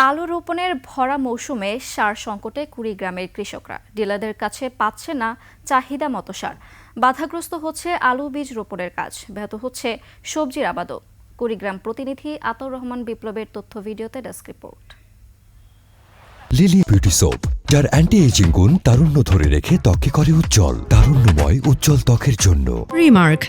আলু রোপণের ভরা মৌসুমে সার সংকটে কুড়িগ্রামের কৃষকরা ডিলারদের কাছে পাচ্ছে না চাহিদা মতো সার। বাধাগ্রস্ত হচ্ছে আলু বীজ রোপণের কাজ, ব্যাহত হচ্ছে সবজির আবাদও। কুড়িগ্রাম প্রতিনিধি আতাউর রহমান বিপ্লবের তথ্য ভিডিওতে desk report. Lily beauty soap, যার অ্যান্টি এজিং গুণ তারুণ্য ধরে রেখে ত্বকে করে উজ্জ্বল। তারুণ্যময় উজ্জ্বল ত্বকের জন্য রিমার্ক।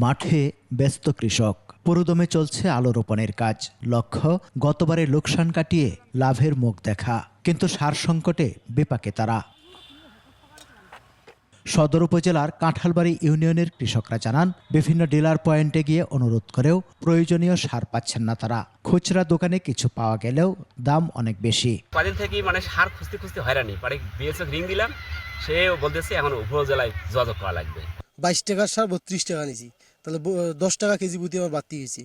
মাঠে ব্যস্ত কৃষক, পুরোদমে চলছে আলু রোপণের কাজ। লক্ষ্য গতবারের লোকসান কাটিয়ে লাভের মুখ দেখা, কিন্তু সার সংকটে বিপাকে তারা। সদর উপজেলার কাঁঠালবাড়ি ইউনিয়নের কৃষকরা জানান, বিভিন্ন ডিলার পয়েন্টে গিয়ে অনুরোধ করেও প্রয়োজনীয় সার পাচ্ছেন না তারা। খুচরা দোকানে কিছু পাওয়া গেলেও দাম অনেক বেশি। কদিন থেকে সার খুঁজতে হয়রানি পরে বিএসএফ রিং দিলাম, সে বলতেছে এখন উপজেলায় যোগাযোগ করা লাগবে। 22 টাকার সার 32 টাকা নিয়েছি, তাহলে 10 টাকা কেজি প্রতি আমার বাড়তি গেছি।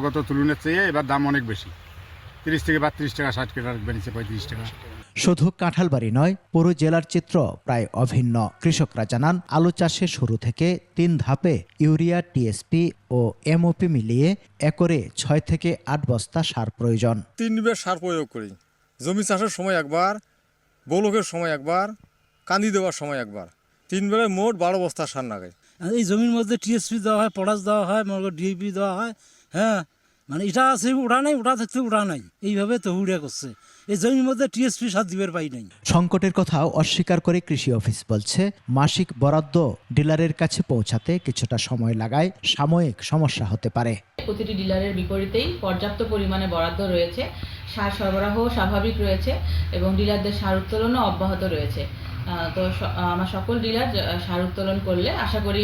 গত তুলনার চেয়ে এবার দাম অনেক বেশি, 30 থেকে 32 টাকা, 60 টাকা বেড়েছে 35 টাকা। শুধু কাঁঠালবাড়ি নয়, পুরো জেলার চিত্র প্রায় অভিন্ন। কৃষকরা জানান, আলু চাষের শুরু থেকে 3 ধাপে ইউরিয়া, টিএসপি ও এমওপি মিলিয়ে একরে 6 থেকে 8 বস্তা সার প্রয়োজন। 3 বার সার প্রয়োগ করি। জমি চাষের সময় একবার, বলকের সময় একবার, কান্দি দেওয়ার সময় একবার, 3 বারে মোট 12 বস্তা সার লাগে। এই জমির মধ্যে টিএসপি দেওয়া হয়, পটাশ দেওয়া হয়, ডিএপি দেওয়া হয়। হ্যাঁ, এটা আছে ওটা নাই, ওটা থাকতে ওটা নাই, এইভাবে তহুড়িয়া করছে। এই জমির মধ্যে টিএসপি সার দিবের পাই নাই। সংকটের কথাও অস্বীকার করে কৃষি অফিস বলছে, মাসিক বরাদ্দ ডিলারের কাছে পৌঁছাতে কিছুটা সময় লাগায় সাময়িক সমস্যা হতে পারে। প্রতিটি ডিলারের বিপরীতেই পর্যাপ্ত পরিমাণে বরাদ্দ রয়েছে, সার সরবরাহ স্বাভাবিক রয়েছে এবং ডিলারদের সার উত্তোলনও অব্যাহত রয়েছে। তো আমার সকল ডিলার সার উত্তোলন করলে আশা করি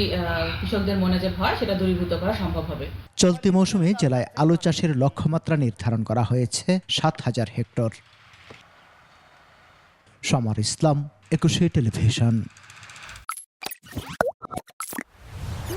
কৃষকদের মনে যে ভয়, সেটা দূরীভূত করা সম্ভব হবে। চলতি মৌসুমে জেলায় আলু চাষের লক্ষ্যমাত্রা নির্ধারণ করা হয়েছে 7,000 হেক্টর। সমর ইসলাম, 21 টেলিভিশন।